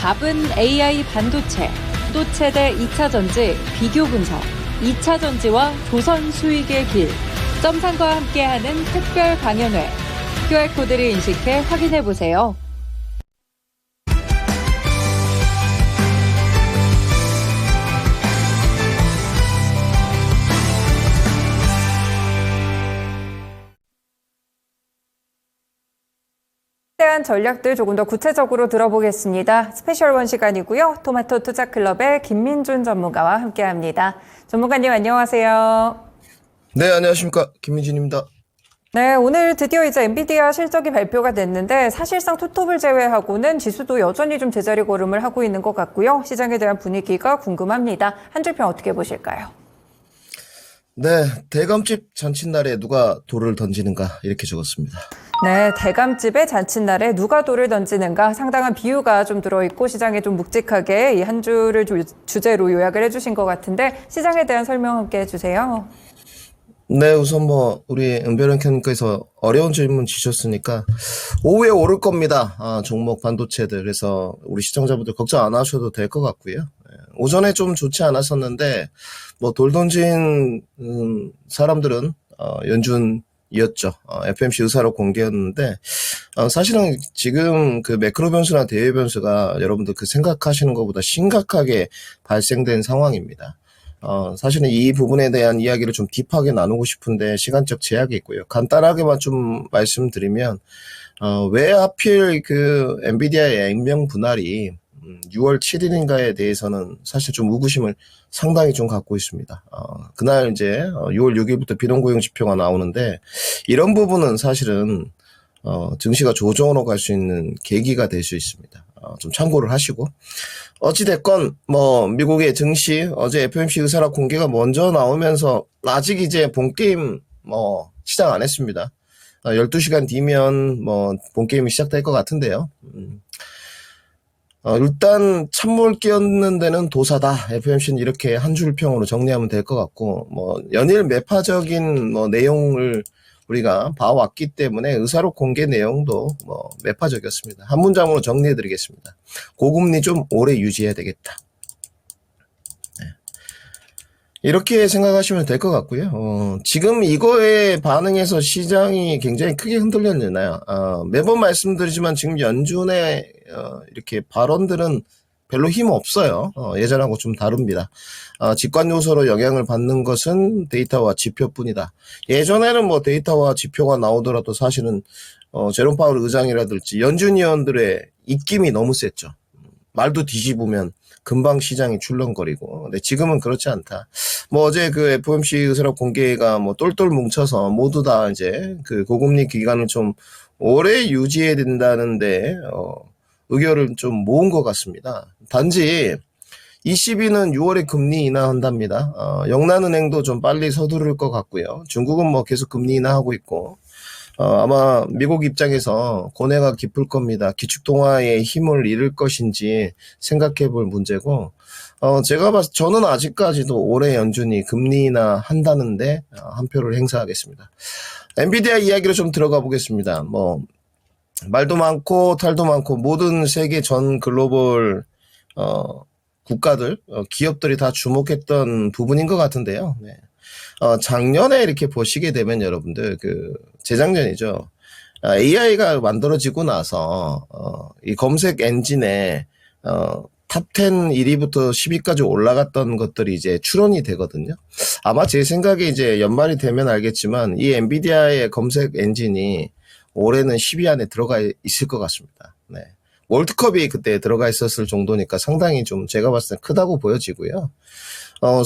답은 AI 반도체, 또 최대 2차 전지 비교 분석, 2차 전지와 조선 수익의 길, 점상과 함께하는 특별 강연회. QR코드를 인식해 확인해보세요. 대한 전략들 조금 더 구체적으로 들어보겠습니다. 스페셜 원 시간이고요. 토마토 투자클럽의 김민준 전문가와 함께합니다. 전문가님 안녕하세요. 네, 안녕하십니까. 김민준입니다. 네, 오늘 드디어 이제 엔비디아 실적이 발표가 됐는데 사실상 투톱을 제외하고는 지수도 여전히 좀 제자리 걸음을 하고 있는 것 같고요. 시장에 대한 분위기가 궁금합니다. 한 줄 평 어떻게 보실까요? 네, 대감집 잔칫날에 누가 돌을 던지는가 이렇게 적었습니다. 네, 대감집의 잔칫날에 누가 돌을 던지는가 상당한 비유가 좀 들어있고 시장에 좀 묵직하게 이 한 줄을 주제로 요약을 해주신 것 같은데 시장에 대한 설명 함께 해주세요. 네, 우선 우리 은별은캐님께서 어려운 질문 주셨으니까 오후에 오를 겁니다. 종목 반도체들. 그래서 우리 시청자분들 걱정 안 하셔도 될 것 같고요. 오전에 좀 좋지 않았었는데 돌 던진 사람들은 연준이었죠. FMC 의사로 공개했는데 사실은 지금 그 매크로 변수나 대외 변수가 여러분들 그 생각하시는 것보다 심각하게 발생된 상황입니다. 사실은 이 부분에 대한 이야기를 좀 딥하게 나누고 싶은데 시간적 제약이 있고요. 간단하게만 좀 말씀드리면 왜 하필 그 엔비디아의 액면 분할이 6월 7일인가에 대해서는 사실 좀 의구심을 상당히 좀 갖고 있습니다. 그날 이제 6월 6일부터 비동고용 지표가 나오는데 이런 부분은 사실은 증시가 조정으로 갈 수 있는 계기가 될 수 있습니다. 좀 참고를 하시고 어찌됐건 미국의 증시 어제 FOMC 의사라 공개가 먼저 나오면서 아직 이제 본게임 시작 안 했습니다. 12시간 뒤면 본게임이 시작될 것 같은데요. 일단 찬물 끼얹는 데는 도사다. FOMC는 이렇게 한 줄 평으로 정리하면 될 것 같고 연일 매파적인 내용을 우리가 봐왔기 때문에 의사록 공개 내용도 매파적이었습니다. 한 문장으로 정리해드리겠습니다. 고금리 좀 오래 유지해야 되겠다. 네. 이렇게 생각하시면 될 것 같고요. 지금 이거에 반응해서 시장이 굉장히 크게 흔들렸나요? 매번 말씀드리지만 지금 연준의 이렇게 발언들은 별로 힘 없어요. 예전하고 좀 다릅니다. 직관 요소로 영향을 받는 것은 데이터와 지표뿐이다. 예전에는 데이터와 지표가 나오더라도 사실은 제롬 파월 의장이라든지 연준 위원들의 입김이 너무 셌죠. 말도 뒤집으면 금방 시장이 출렁거리고. 근데 지금은 그렇지 않다. 어제 그 FOMC 의사록 공개가 똘똘 뭉쳐서 모두 다 이제 그 고금리 기간을 좀 오래 유지해야 된다는데 의견을 좀 모은 것 같습니다. 단지 ECB는 6월에 금리 인하한답니다. 영란은행도 좀 빨리 서두를 것 같고요. 중국은 계속 금리 인하하고 있고 아마 미국 입장에서 고뇌가 깊을 겁니다. 기축통화의 힘을 잃을 것인지 생각해 볼 문제고 저는 아직까지도 올해 연준이 금리 인하한다는데 한 표를 행사하겠습니다. 엔비디아 이야기로 좀 들어가 보겠습니다. 말도 많고 탈도 많고 모든 세계 전 글로벌 국가들 기업들이 다 주목했던 부분인 것 같은데요. 네. 작년에 이렇게 보시게 되면 여러분들 재작년이죠. AI가 만들어지고 나서 이 검색 엔진에 탑 10 1위부터 10위까지 올라갔던 것들이 이제 추론이 되거든요. 아마 제 생각에 이제 연말이 되면 알겠지만 이 엔비디아의 검색 엔진이 올해는 10위 안에 들어가 있을 것 같습니다. 네. 월드컵이 그때 들어가 있었을 정도니까 상당히 좀 제가 봤을 때 크다고 보여지고요.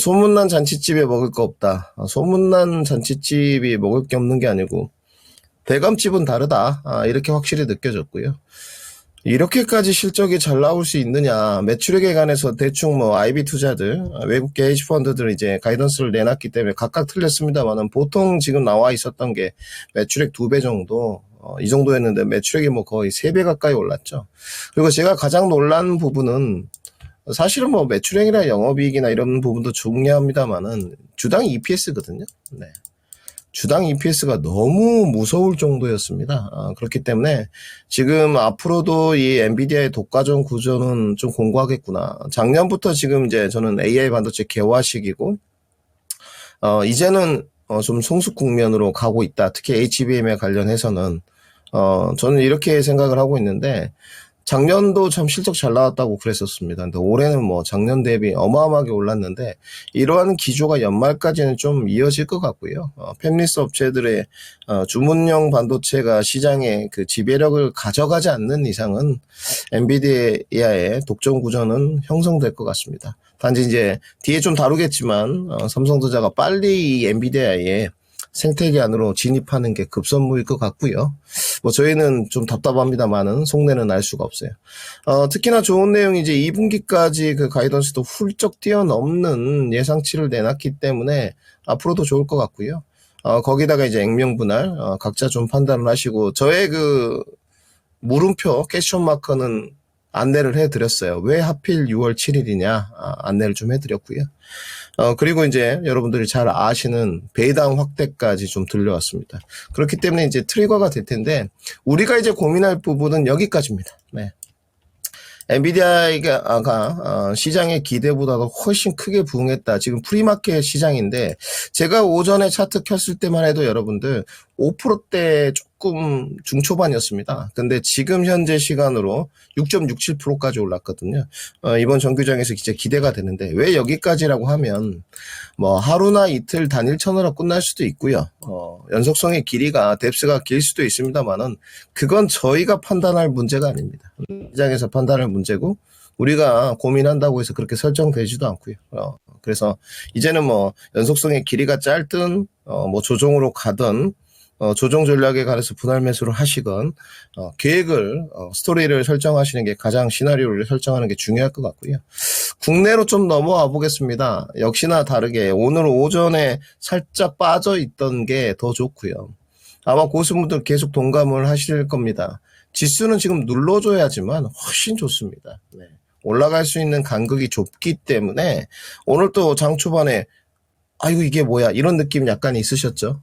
소문난 잔치집에 먹을 거 없다. 소문난 잔치집이 먹을 게 없는 게 아니고 대감집은 다르다. 이렇게 확실히 느껴졌고요. 이렇게까지 실적이 잘 나올 수 있느냐. 매출액에 관해서 대충 IB 투자들, 외국계 헤지펀드들 이제 가이던스를 내놨기 때문에 각각 틀렸습니다만은 보통 지금 나와 있었던 게 매출액 2배 정도, 이 정도였는데 매출액이 거의 3배 가까이 올랐죠. 그리고 제가 가장 놀란 부분은 사실은 매출액이나 영업이익이나 이런 부분도 중요합니다만은 주당 EPS거든요. 네. 주당 EPS가 너무 무서울 정도였습니다. 그렇기 때문에 지금 앞으로도 이 엔비디아의 독과점 구조는 좀 공고하겠구나. 작년부터 지금 이제 저는 AI 반도체 개화 시기고, 이제는 좀 성숙 국면으로 가고 있다. 특히 HBM에 관련해서는, 저는 이렇게 생각을 하고 있는데, 작년도 참 실적 잘 나왔다고 그랬었습니다. 근데 올해는 뭐 작년 대비 어마어마하게 올랐는데 이러한 기조가 연말까지는 좀 이어질 것 같고요. 팹리스 업체들의 주문형 반도체가 시장의 그 지배력을 가져가지 않는 이상은 엔비디아의 독점 구조는 형성될 것 같습니다. 단지 이제 뒤에 좀 다루겠지만 삼성전자가 빨리 이 엔비디아의 생태계 안으로 진입하는 게 급선무일 것 같고요. 뭐 저희는 좀 답답합니다만은 속내는 알 수가 없어요. 특히나 좋은 내용이 이제 2분기까지 그 가이던스도 훌쩍 뛰어넘는 예상치를 내놨기 때문에 앞으로도 좋을 것 같고요. 거기다가 이제 액면분할 각자 좀 판단을 하시고 저의 그 물음표 퀘스천 마커는 안내를 해드렸어요. 왜 하필 6월 7일이냐 안내를 좀 해드렸고요. 그리고 이제 여러분들이 잘 아시는 배당 확대까지 좀 들려왔습니다. 그렇기 때문에 이제 트리거가 될 텐데 우리가 이제 고민할 부분은 여기까지입니다. 네. 엔비디아가 시장의 기대보다도 훨씬 크게 부응했다. 지금 프리마켓 시장인데 제가 오전에 차트 켰을 때만 해도 여러분들 5%대 조금 중초반이었습니다. 근데 지금 현재 시간으로 6.67%까지 올랐거든요. 이번 정규장에서 진짜 기대가 되는데 왜 여기까지라고 하면 뭐 하루나 이틀 단일 천으로 끝날 수도 있고요. 연속성의 길이가 뎁스가 길 수도 있습니다만은 그건 저희가 판단할 문제가 아닙니다. 시장에서 판단할 문제고 우리가 고민한다고 해서 그렇게 설정되지도 않고요. 그래서 이제는 뭐 연속성의 길이가 짧든 뭐 조정으로 가든 조정 전략에 관해서 분할 매수를 하시건 계획을 스토리를 설정하시는 게 가장 시나리오를 설정하는 게 중요할 것 같고요. 국내로 좀 넘어와 보겠습니다. 역시나 다르게 오늘 오전에 살짝 빠져 있던 게 더 좋고요. 아마 고수분들 계속 동감을 하실 겁니다. 지수는 지금 눌러줘야지만 훨씬 좋습니다. 네. 올라갈 수 있는 간극이 좁기 때문에 오늘 또 장 초반에 아이고 이게 뭐야 이런 느낌 약간 있으셨죠?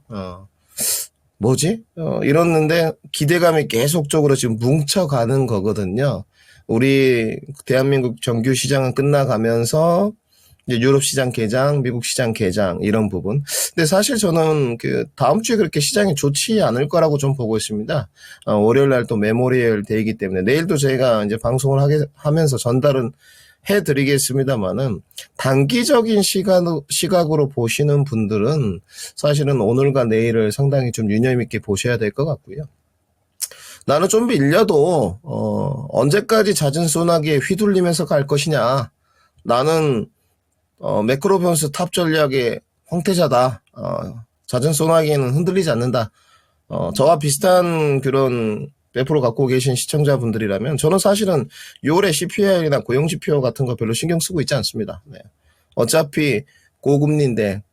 뭐지? 이랬는데 기대감이 계속적으로 지금 뭉쳐가는 거거든요. 우리 대한민국 정규 시장은 끝나가면서 이제 유럽 시장 개장, 미국 시장 개장 이런 부분. 근데 사실 저는 그 다음 주에 그렇게 시장이 좋지 않을 거라고 좀 보고 있습니다. 월요일 날 또 메모리얼 데이이기 때문에 내일도 저희가 이제 방송을 하면서 전달은 해드리겠습니다만은 단기적인 시각으로 보시는 분들은 사실은 오늘과 내일을 상당히 좀 유념 있게 보셔야 될 것 같고요. 나는 좀 밀려도 언제까지 잦은 소나기에 휘둘리면서 갈 것이냐. 나는 매크로 변수 탑 전략의 황태자다. 잦은 소나기에는 흔들리지 않는다. 저와 비슷한 그런 매프로 갖고 계신 시청자분들이라면 저는 사실은 6월에 CPI나 고용 지표 같은 거 별로 신경 쓰고 있지 않습니다. 네. 어차피 고금리인데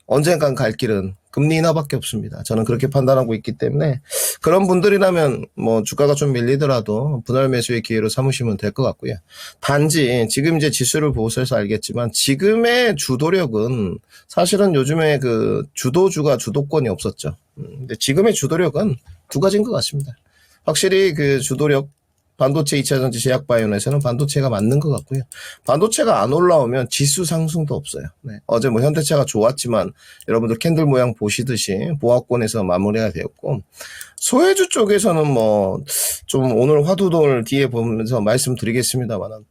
언젠간 갈 길은 금리 인하밖에 없습니다. 저는 그렇게 판단하고 있기 때문에 그런 분들이라면 뭐 주가가 좀 밀리더라도 분할 매수의 기회로 삼으시면 될 것 같고요. 단지 지금 이제 지수를 보셔서 알겠지만 지금의 주도력은 사실은 요즘에 그 주도주가 주도권이 없었죠. 근데 지금의 주도력은 두 가지인 것 같습니다. 확실히 그 주도력 반도체 2차전지 제약바이오에서는 반도체가 맞는 것 같고요. 반도체가 안 올라오면 지수 상승도 없어요. 네. 어제 뭐 현대차가 좋았지만 여러분들 캔들 모양 보시듯이 보합권에서 마무리가 되었고 소외주 쪽에서는 뭐 좀 오늘 화두를 뒤에 보면서 말씀드리겠습니다만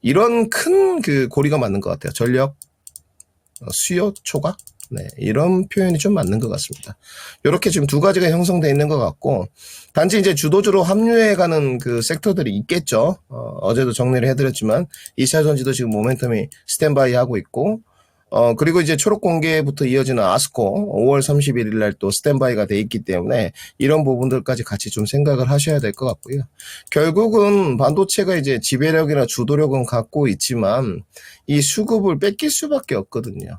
이런 큰 그 고리가 맞는 것 같아요. 전력, 수요, 초과. 네, 이런 표현이 좀 맞는 것 같습니다. 이렇게 지금 두 가지가 형성되어 있는 것 같고, 단지 이제 주도주로 합류해가는 그 섹터들이 있겠죠. 어제도 정리를 해드렸지만, 2차 전지도 지금 모멘텀이 스탠바이 하고 있고, 그리고 이제 초록 공개부터 이어지는 아스코 5월 31일 날 또 스탠바이가 돼 있기 때문에 이런 부분들까지 같이 좀 생각을 하셔야 될 것 같고요. 결국은 반도체가 이제 지배력이나 주도력은 갖고 있지만, 이 수급을 뺏길 수밖에 없거든요.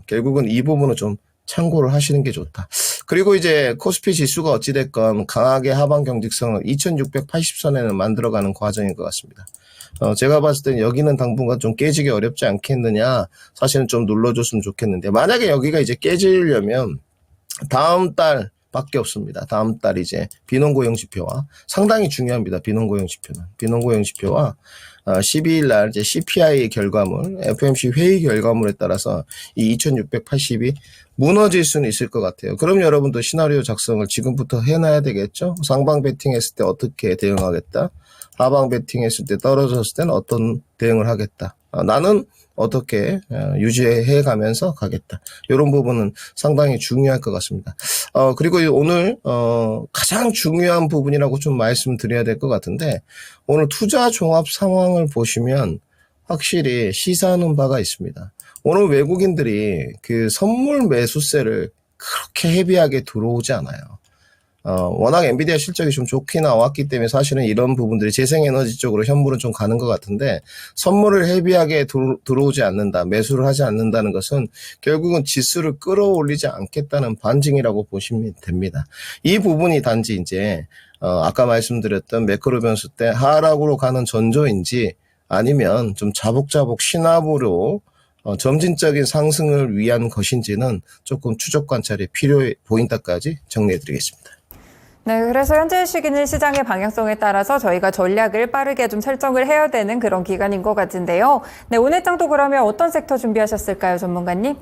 결국은 이 부분은 좀 참고를 하시는 게 좋다. 그리고 이제 코스피 지수가 어찌됐건 강하게 하방 경직성을 2680선에는 만들어가는 과정인 것 같습니다. 제가 봤을 땐 여기는 당분간 좀 깨지기 어렵지 않겠느냐. 사실은 좀 눌러줬으면 좋겠는데 만약에 여기가 이제 깨지려면 다음 달 밖에 없습니다. 다음 달 이제 비농고용 지표와 상당히 중요합니다. 비농고용 지표는. 비농고용 지표와 12일 날 이제 CPI 결과물, FOMC 회의 결과물에 따라서 이 2680이 무너질 수는 있을 것 같아요. 그럼 여러분도 시나리오 작성을 지금부터 해놔야 되겠죠? 상방 베팅했을 때 어떻게 대응하겠다? 하방 베팅했을 때 떨어졌을 때는 어떤 대응을 하겠다? 나는 어떻게 유지해 가면서 가겠다. 이런 부분은 상당히 중요할 것 같습니다. 그리고 오늘 가장 중요한 부분이라고 좀 말씀드려야 될 것 같은데 오늘 투자 종합 상황을 보시면 확실히 시사하는 바가 있습니다. 오늘 외국인들이 그 선물 매수세를 그렇게 헤비하게 들어오지 않아요. 워낙 엔비디아 실적이 좀 좋게 나왔기 때문에 사실은 이런 부분들이 재생에너지 쪽으로 현물은 좀 가는 것 같은데 선물을 헤비하게 들어오지 않는다, 매수를 하지 않는다는 것은 결국은 지수를 끌어올리지 않겠다는 반증이라고 보시면 됩니다. 이 부분이 단지 이제 아까 말씀드렸던 매크로 변수 때 하락으로 가는 전조인지 아니면 좀 자복자복 신압으로 점진적인 상승을 위한 것인지는 조금 추적 관찰이 필요해 보인다까지 정리해드리겠습니다. 네, 그래서 현재 시기는 시장의 방향성에 따라서 저희가 전략을 빠르게 좀 설정을 해야 되는 그런 기간인 것 같은데요. 네, 오늘 장도 그러면 어떤 섹터 준비하셨을까요, 전문가님?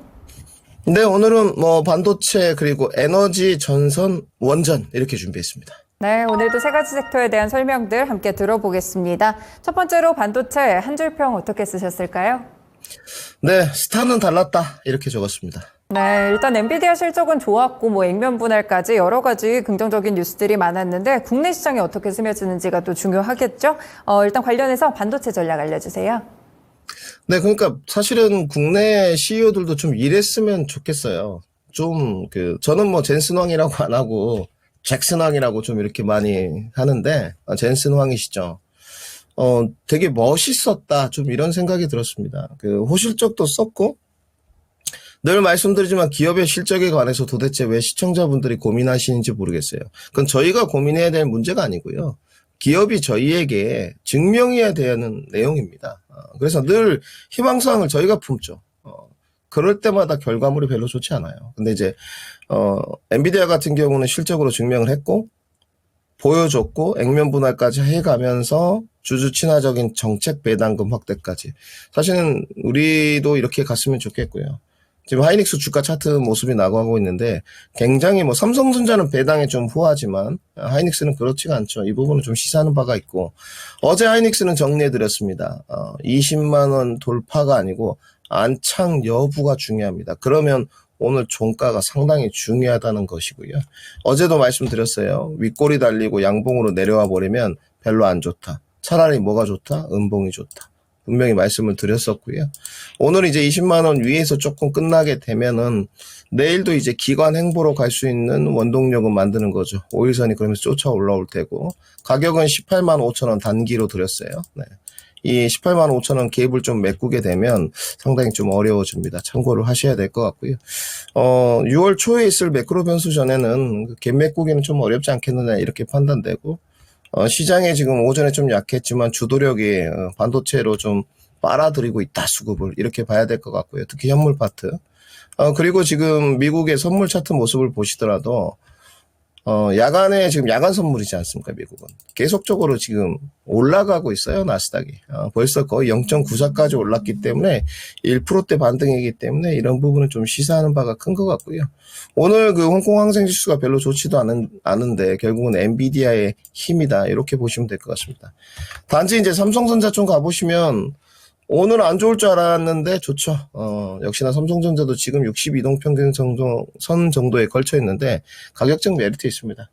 네, 오늘은 반도체 그리고 에너지, 전선, 원전 이렇게 준비했습니다. 네, 오늘도 세 가지 섹터에 대한 설명들 함께 들어보겠습니다. 첫 번째로 반도체 한 줄평 어떻게 쓰셨을까요? 네, 스타는 달랐다 이렇게 적었습니다. 네, 일단 엔비디아 실적은 좋았고 액면 분할까지 여러 가지 긍정적인 뉴스들이 많았는데 국내 시장이 어떻게 스며드는지가 또 중요하겠죠? 일단 관련해서 반도체 전략 알려주세요. 네, 그러니까 사실은 국내 CEO들도 좀 이랬으면 좋겠어요. 좀 저는 젠슨 황이라고 안 하고 잭슨 황이라고 좀 이렇게 많이 하는데 젠슨 황이시죠. 되게 멋있었다. 좀 이런 생각이 들었습니다. 호실적도 썼고, 늘 말씀드리지만 기업의 실적에 관해서 도대체 왜 시청자분들이 고민하시는지 모르겠어요. 그건 저희가 고민해야 될 문제가 아니고요. 기업이 저희에게 증명해야 되는 내용입니다. 그래서 늘 희망사항을 저희가 품죠. 그럴 때마다 결과물이 별로 좋지 않아요. 근데 이제, 엔비디아 같은 경우는 실적으로 증명을 했고, 보여줬고 액면 분할까지 해가면서 주주 친화적인 정책 배당금 확대까지. 사실은 우리도 이렇게 갔으면 좋겠고요. 지금 하이닉스 주가 차트 모습이 나가고 있는데 굉장히 삼성전자는 배당에 좀 후하지만 하이닉스는 그렇지가 않죠. 이 부분은 좀 시사하는 바가 있고 어제 하이닉스는 정리해드렸습니다. 20만 원 돌파가 아니고 안착 여부가 중요합니다. 그러면 오늘 종가가 상당히 중요하다는 것이고요. 어제도 말씀드렸어요. 윗골이 달리고 양봉으로 내려와 버리면 별로 안 좋다. 차라리 뭐가 좋다? 음봉이 좋다. 분명히 말씀을 드렸었고요. 오늘 이제 20만 원 위에서 조금 끝나게 되면은 내일도 이제 기관 행보로 갈 수 있는 원동력은 만드는 거죠. 5일선이 그러면서 쫓아 올라올 테고 가격은 18만 5천 원 단기로 드렸어요. 네. 이 18만 5천 원 갭을 좀 메꾸게 되면 상당히 좀 어려워집니다. 참고를 하셔야 될 것 같고요. 6월 초에 있을 매크로 변수 전에는 갭 메꾸기는 좀 어렵지 않겠느냐 이렇게 판단되고 시장에 지금 오전에 좀 약했지만 주도력이 반도체로 좀 빨아들이고 있다 수급을 이렇게 봐야 될 것 같고요. 특히 현물 파트. 그리고 지금 미국의 선물 차트 모습을 보시더라도 야간에 지금 야간 선물이지 않습니까, 미국은. 계속적으로 지금 올라가고 있어요, 나스닥이. 벌써 거의 0.94까지 올랐기 때문에 1%대 반등이기 때문에 이런 부분은 좀 시사하는 바가 큰 것 같고요. 오늘 홍콩 항생 지수가 별로 좋지도 않은데 결국은 엔비디아의 힘이다. 이렇게 보시면 될 것 같습니다. 단지 이제 삼성전자 좀 가보시면 오늘 안 좋을 줄 알았는데 좋죠. 역시나 삼성전자도 지금 62동 평균 선 정도에 걸쳐 있는데 가격적 메리트 있습니다.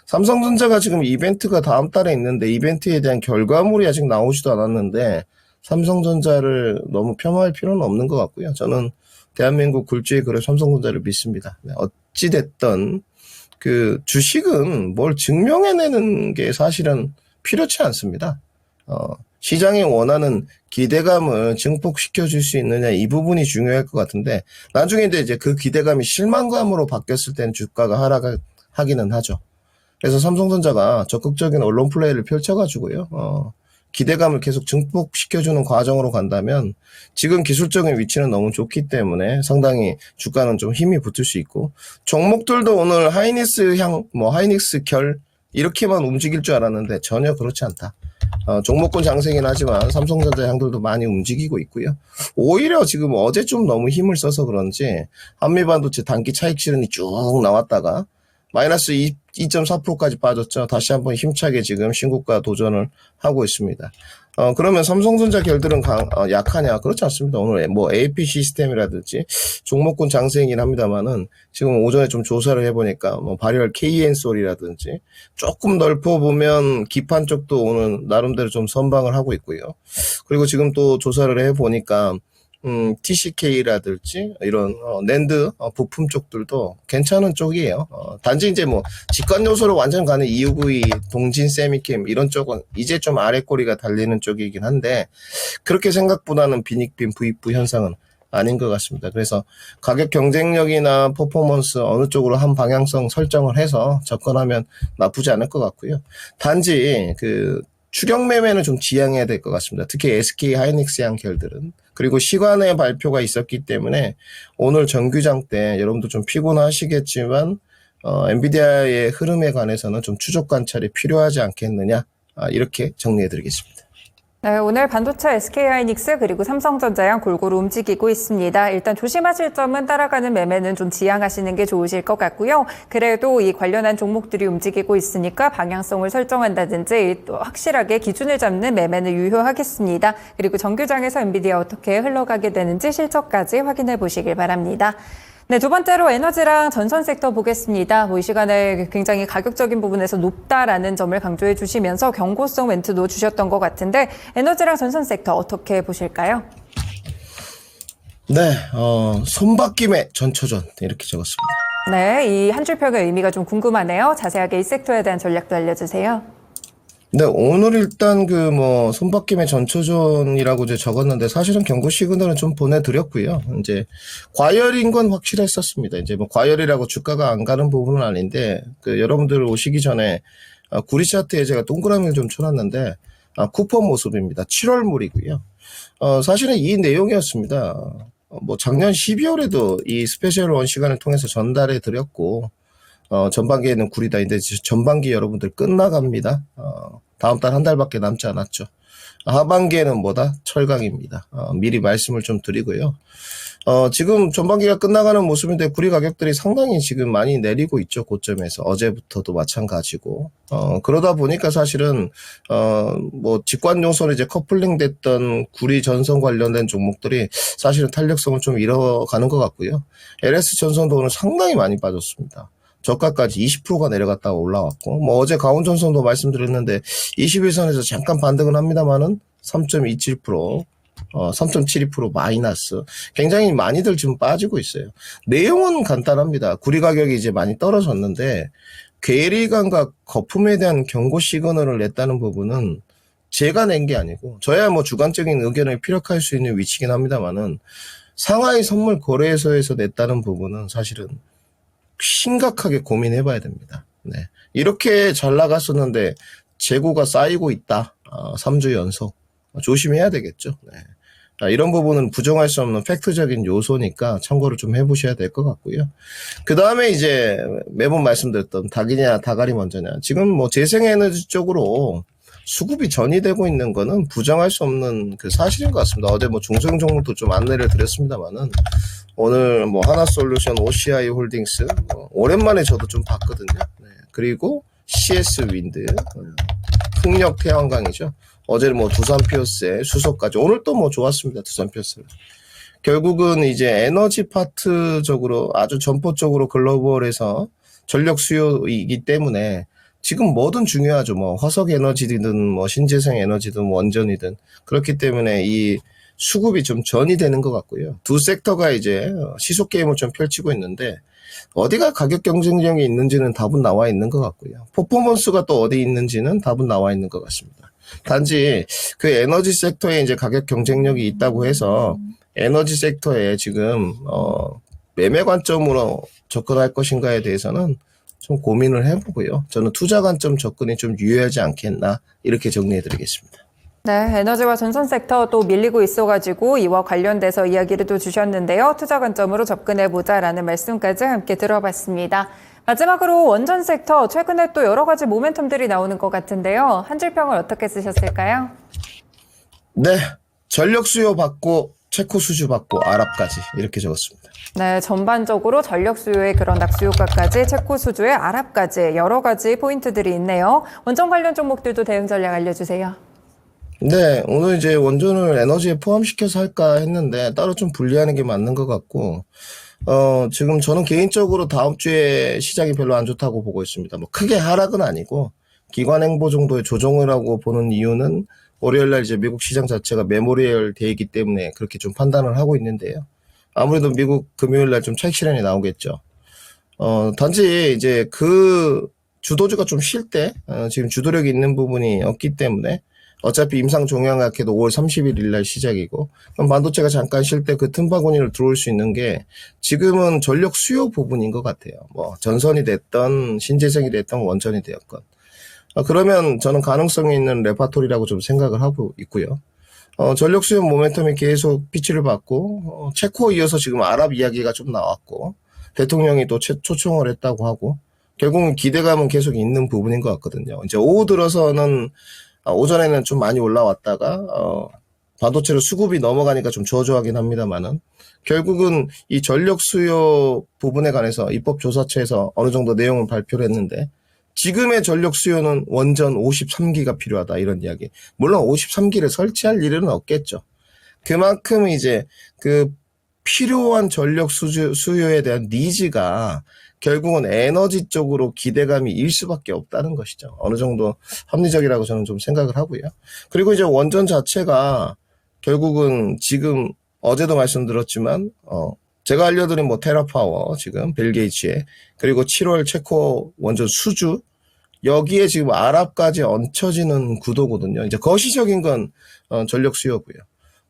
삼성전자가 지금 이벤트가 다음 달에 있는데 이벤트에 대한 결과물이 아직 나오지도 않았는데 삼성전자를 너무 폄하할 필요는 없는 것 같고요. 저는 대한민국 굴지의 그룹 삼성전자를 믿습니다. 어찌됐든 주식은 뭘 증명해내는 게 사실은 필요치 않습니다. 시장이 원하는 기대감을 증폭시켜 줄 수 있느냐 이 부분이 중요할 것 같은데 나중에 이제 그 기대감이 실망감으로 바뀌었을 때는 주가가 하락하기는 하죠. 그래서 삼성전자가 적극적인 언론 플레이를 펼쳐가지고요. 기대감을 계속 증폭시켜주는 과정으로 간다면 지금 기술적인 위치는 너무 좋기 때문에 상당히 주가는 좀 힘이 붙을 수 있고 종목들도 오늘 하이닉스 결 이렇게만 움직일 줄 알았는데 전혀 그렇지 않다. 종목군 장세긴 하지만 삼성전자 향들도 많이 움직이고 있고요. 오히려 지금 어제 좀 너무 힘을 써서 그런지 한미반도체 단기 차익 실현이 쭉 나왔다가 마이너스 2.4%까지 빠졌죠. 다시 한번 힘차게 지금 신고가 도전을 하고 있습니다. 그러면 삼성전자 결들은 약하냐? 그렇지 않습니다. 오늘 뭐 AP 시스템이라든지 종목군 장세이긴 합니다만은 지금 오전에 좀 조사를 해보니까 뭐 발열 KN솔이라든지 조금 넓혀보면 기판 쪽도 오늘 나름대로 좀 선방을 하고 있고요. 그리고 지금 또 조사를 해보니까 TCK라든지 이런 낸드 부품 쪽들도 괜찮은 쪽이에요. 단지 이제 뭐 직관 요소로 완전 가는 EUV, 동진, 세미캠 이런 쪽은 이제 좀 아래 꼬리가 달리는 쪽이긴 한데 그렇게 생각보다는 빈익빈 부익부 현상은 아닌 것 같습니다. 그래서 가격 경쟁력이나 퍼포먼스 어느 쪽으로 한 방향성 설정을 해서 접근하면 나쁘지 않을 것 같고요. 단지 추격 매매는 좀 지양해야 될 것 같습니다. 특히 SK 하이닉스 양결들은. 그리고 시간의 발표가 있었기 때문에 오늘 정규장 때 여러분도 좀 피곤하시겠지만 엔비디아의 흐름에 관해서는 좀 추적 관찰이 필요하지 않겠느냐 이렇게 정리해드리겠습니다. 네, 오늘 반도체 SK하이닉스 그리고 삼성전자양 골고루 움직이고 있습니다. 일단 조심하실 점은 따라가는 매매는 좀 지양하시는 게 좋으실 것 같고요. 그래도 이 관련한 종목들이 움직이고 있으니까 방향성을 설정한다든지 또 확실하게 기준을 잡는 매매는 유효하겠습니다. 그리고 정규장에서 엔비디아 어떻게 흘러가게 되는지 실적까지 확인해 보시길 바랍니다. 네, 두 번째로 에너지랑 전선 섹터 보겠습니다. 이 시간에 굉장히 가격적인 부분에서 높다라는 점을 강조해 주시면서 경고성 멘트도 주셨던 것 같은데 에너지랑 전선 섹터 어떻게 보실까요? 네, 손바뀜의 전초전 이렇게 적었습니다. 네, 이 한 줄평의 의미가 좀 궁금하네요. 자세하게 이 섹터에 대한 전략도 알려주세요. 네, 오늘 일단 손바뀜의 전초전이라고 이제 적었는데 사실은 경고 시그널은 좀 보내드렸고요. 이제 과열인 건 확실했었습니다. 이제 뭐 과열이라고 주가가 안 가는 부분은 아닌데 여러분들 오시기 전에 구리 차트에 제가 동그라미를 좀 쳐놨는데 쿠폰 모습입니다. 7월물이고요. 사실은 이 내용이었습니다. 뭐 작년 12월에도 이 스페셜 원 시간을 통해서 전달해 드렸고 전반기에는 구리다. 근데 전반기 여러분들 끝나갑니다. 다음 달 한 달밖에 남지 않았죠. 하반기에는 뭐다? 철강입니다. 미리 말씀을 좀 드리고요. 지금 전반기가 끝나가는 모습인데 구리 가격들이 상당히 지금 많이 내리고 있죠. 고점에서. 어제부터도 마찬가지고. 그러다 보니까 사실은 뭐 직관 요소로 이제 커플링 됐던 구리 전선 관련된 종목들이 사실은 탄력성을 좀 잃어가는 것 같고요. LS 전선도 오늘 상당히 많이 빠졌습니다. 저가까지 20%가 내려갔다가 올라왔고, 뭐 어제 가온전선도 말씀드렸는데 21선에서 잠깐 반등은 합니다만은 3.27%, 3.72% 마이너스. 굉장히 많이들 지금 빠지고 있어요. 내용은 간단합니다. 구리 가격이 이제 많이 떨어졌는데 괴리감과 거품에 대한 경고 시그널을 냈다는 부분은 제가 낸 게 아니고 저야 뭐 주관적인 의견을 피력할 수 있는 위치긴 합니다만은 상하이 선물 거래소에서 냈다는 부분은 사실은 심각하게 고민해봐야 됩니다. 네. 이렇게 잘 나갔었는데 재고가 쌓이고 있다. 3주 연속. 조심해야 되겠죠. 네. 이런 부분은 부정할 수 없는 팩트적인 요소니까 참고를 좀 해보셔야 될 것 같고요. 그 다음에 이제 매번 말씀드렸던 닭이냐 다갈이 먼저냐. 지금 뭐 재생에너지 쪽으로 수급이 전이되고 있는 거는 부정할 수 없는 그 사실인 것 같습니다. 어제 뭐 중소형 종목도 좀 안내를 드렸습니다만은 오늘 뭐 하나솔루션, OCI 홀딩스 오랜만에 저도 좀 봤거든요. 네. 그리고 CS 윈드, 풍력 태양광이죠. 어제는 뭐 두산 피어스의 수소까지 오늘 또 뭐 좋았습니다. 두산 피어스. 결국은 이제 에너지 파트적으로 아주 전포적으로 글로벌에서 전력 수요이기 때문에 지금 뭐든 중요하죠. 뭐 화석 에너지든 뭐 신재생 에너지든 원전이든 그렇기 때문에 이 수급이 좀 전이되는 것 같고요. 두 섹터가 이제 시속 게임을 좀 펼치고 있는데 어디가 가격 경쟁력이 있는지는 답은 나와 있는 것 같고요. 퍼포먼스가 또 어디 있는지는 답은 나와 있는 것 같습니다. 단지 그 에너지 섹터에 이제 가격 경쟁력이 있다고 해서 에너지 섹터에 지금 매매 관점으로 접근할 것인가에 대해서는 좀 고민을 해보고요. 저는 투자 관점 접근이 좀 유효하지 않겠나 이렇게 정리해드리겠습니다. 네, 에너지와 전선 섹터 또 밀리고 있어가지고 이와 관련돼서 이야기를 또 주셨는데요. 투자 관점으로 접근해보자라는 말씀까지 함께 들어봤습니다. 마지막으로 원전 섹터 최근에 또 여러 가지 모멘텀들이 나오는 것 같은데요. 한 줄 평을 어떻게 쓰셨을까요? 네, 전력 수요 받고 체코 수주 받고 아랍까지 이렇게 적었습니다. 네, 전반적으로 전력 수요의 그런 낙수 효과까지 체코 수주의 아랍까지 여러 가지 포인트들이 있네요. 원전 관련 종목들도 대응 전략 알려주세요. 네, 오늘 이제 원전을 에너지에 포함시켜서 할까 했는데 따로 좀 분리하는 게 맞는 것 같고, 지금 저는 개인적으로 다음 주에 시장이 별로 안 좋다고 보고 있습니다. 뭐 크게 하락은 아니고 기관 행보 정도의 조정을 하고 보는 이유는 월요일 날 이제 미국 시장 자체가 메모리얼 데이이기 때문에 그렇게 좀 판단을 하고 있는데요. 아무래도 미국 금요일 날 좀 차익 실현이 나오겠죠. 단지 이제 그 주도주가 좀 쉴 때, 지금 주도력이 있는 부분이 없기 때문에 어차피 임상 종양학회도 5월 31일 날 시작이고, 그럼 반도체가 잠깐 쉴 때 그 틈바구니를 들어올 수 있는 게 지금은 전력 수요 부분인 것 같아요. 뭐 전선이 됐던 신재생이 됐던 원전이 되었건. 그러면 저는 가능성이 있는 레파토리라고 좀 생각을 하고 있고요. 전력 수요 모멘텀이 계속 피치를 받고, 체코 이어서 지금 아랍 이야기가 좀 나왔고, 대통령이 또 초청을 했다고 하고, 결국은 기대감은 계속 있는 부분인 것 같거든요. 이제 오후 들어서는 오전에는 좀 많이 올라왔다가 반도체로 수급이 넘어가니까 좀 저조하긴 합니다만은 결국은 이 전력 수요 부분에 관해서 입법조사처에서 어느 정도 내용을 발표를 했는데 지금의 전력 수요는 원전 53기가 필요하다 이런 이야기. 물론 53기를 설치할 일은 없겠죠. 그만큼 이제 그 필요한 전력 수요에 대한 니즈가 결국은 에너지 쪽으로 기대감이 일 수밖에 없다는 것이죠. 어느 정도 합리적이라고 저는 좀 생각을 하고요. 그리고 이제 원전 자체가 결국은 지금 어제도 말씀드렸지만 제가 알려드린 뭐 테라파워 지금 빌 게이츠의 그리고 7월 체코 원전 수주 여기에 지금 아랍까지 얹혀지는 구도거든요. 이제 거시적인 건 전력 수요고요.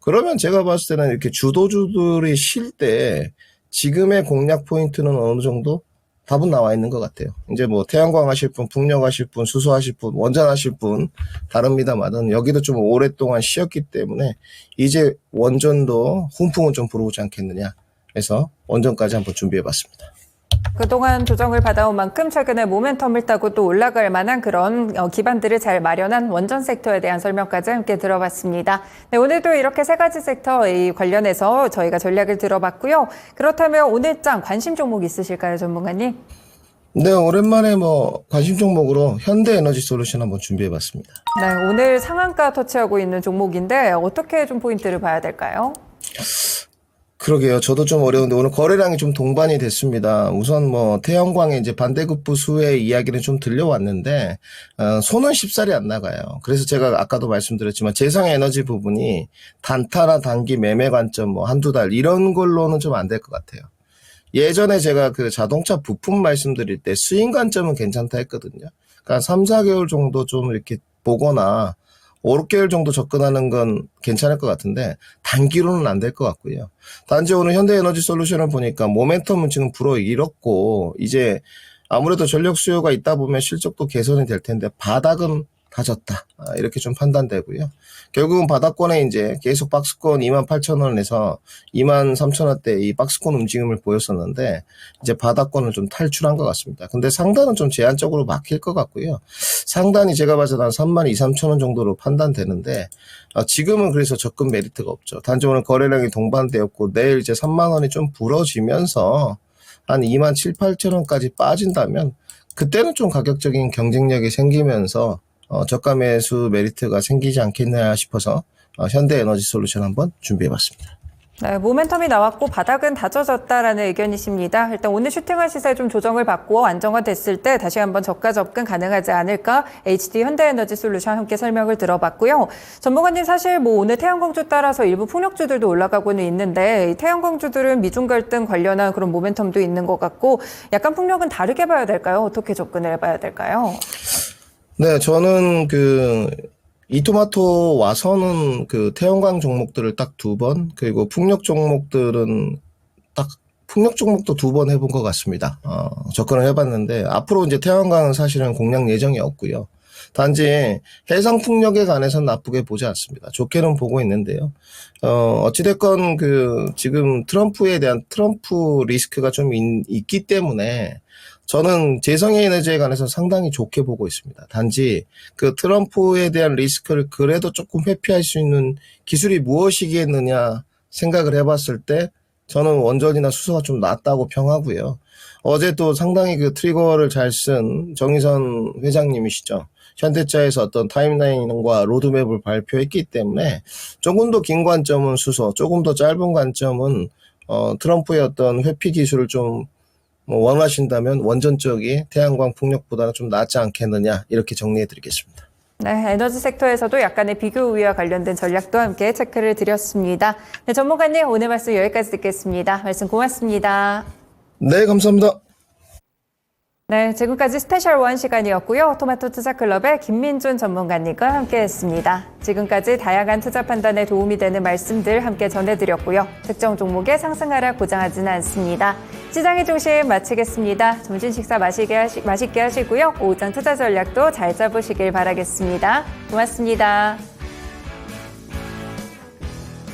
그러면 제가 봤을 때는 이렇게 주도주들이 쉴 때 지금의 공략 포인트는 어느 정도 답은 나와 있는 것 같아요. 이제 뭐 태양광 하실 분, 풍력 하실 분, 수소 하실 분, 원전 하실 분 다릅니다만은 여기도 좀 오랫동안 쉬었기 때문에 이제 원전도 훈풍은 좀 불어오지 않겠느냐 해서 원전까지 한번 준비해봤습니다. 그동안 조정을 받아온 만큼 최근에 모멘텀을 타고 또 올라갈 만한 그런 기반들을 잘 마련한 원전 섹터에 대한 설명까지 함께 들어봤습니다. 네, 오늘도 이렇게 세 가지 섹터 관련해서 저희가 전략을 들어봤고요. 그렇다면 오늘장 관심 종목 있으실까요, 전문가님? 네, 오랜만에 뭐 관심 종목으로 현대에너지솔루션 한번 준비해봤습니다. 네, 오늘 상한가 터치하고 있는 종목인데 어떻게 좀 포인트를 봐야 될까요? 그러게요. 저도 좀 어려운데 오늘 거래량이 좀 동반이 됐습니다. 우선 뭐 태양광의 이제 반대급부 수혜 이야기는 좀 들려왔는데 손은 쉽사리 안 나가요. 그래서 제가 아까도 말씀드렸지만 재생에너지 부분이 단타나 단기 매매 관점 뭐 한두 달 이런 걸로는 좀 안 될 것 같아요. 예전에 제가 그 자동차 부품 말씀드릴 때 수익 관점은 괜찮다 했거든요. 그러니까 3, 4개월 정도 좀 이렇게 보거나 5, 6개월 정도 접근하는 건 괜찮을 것 같은데 단기로는 안 될 것 같고요. 단지 오늘 현대에너지솔루션을 보니까 모멘텀은 지금 불어일었고 이제 아무래도 전력 수요가 있다 보면 실적도 개선이 될 텐데 바닥은 다졌다. 이렇게 좀 판단되고요. 결국은 바닥권에 이제 계속 박스권 28,000원에서 23,000원대 이 박스권 움직임을 보였었는데 이제 바닥권을 좀 탈출한 것 같습니다. 근데 상단은 좀 제한적으로 막힐 것 같고요. 상단이 제가 봐서 한 32,000원 정도로 판단되는데 지금은 그래서 접근 메리트가 없죠. 단지 오늘 거래량이 동반되었고 내일 이제 3만 원이 좀 불어지면서 한 27,000~28,000원까지 빠진다면 그때는 좀 가격적인 경쟁력이 생기면서 저가 매수 메리트가 생기지 않겠나 싶어서 현대에너지솔루션 한번 준비해봤습니다. 네, 모멘텀이 나왔고 바닥은 다져졌다라는 의견이십니다. 일단 오늘 슈팅할 시세 좀 조정을 받고 안정화됐을 때 다시 한번 저가 접근 가능하지 않을까 HD 현대에너지솔루션 함께 설명을 들어봤고요. 전문가님 사실 뭐 오늘 태양광주 따라서 일부 풍력주들도 올라가고는 있는데 태양광주들은 미중 갈등 관련한 그런 모멘텀도 있는 것 같고 약간 풍력은 다르게 봐야 될까요? 어떻게 접근을 해봐야 될까요? 네, 저는 이토마토 와서는 태양광 종목들을 딱 2번, 그리고 풍력 종목들은 풍력 종목도 2번 해본 것 같습니다. 접근을 해봤는데, 앞으로 이제 태양광은 사실은 공략 예정이 없고요. 단지 해상 풍력에 관해서는 나쁘게 보지 않습니다. 좋게는 보고 있는데요. 어찌됐건 지금 트럼프에 대한 트럼프 리스크가 좀 있기 때문에 저는 재성의 에너지에 관해서 상당히 좋게 보고 있습니다. 단지 그 트럼프에 대한 리스크를 그래도 조금 회피할 수 있는 기술이 무엇이겠느냐 생각을 해봤을 때 저는 원전이나 수소가 좀 낫다고 평하고요. 어제 또 상당히 그 트리거를 잘 쓴 정의선 회장님이시죠. 현대차에서 어떤 타임라인과 로드맵을 발표했기 때문에 조금 더 긴 관점은 수소, 조금 더 짧은 관점은 트럼프의 어떤 회피 기술을 좀 원하신다면 원전 쪽이 태양광 풍력보다는 좀 낫지 않겠느냐 이렇게 정리해드리겠습니다. 네, 에너지 섹터에서도 약간의 비교 우위와 관련된 전략도 함께 체크를 드렸습니다. 네, 전문가님 오늘 말씀 여기까지 듣겠습니다. 말씀 고맙습니다. 네, 감사합니다. 네, 지금까지 스페셜 원 시간이었고요. 토마토 투자클럽의 김민준 전문가님과 함께했습니다. 지금까지 다양한 투자 판단에 도움이 되는 말씀들 함께 전해드렸고요. 특정 종목의 상승 하락 보장하지는 않습니다. 시장의 중심 마치겠습니다. 점심 식사 맛있게 하시고요. 오전 투자 전략도 잘 잡으시길 바라겠습니다. 고맙습니다.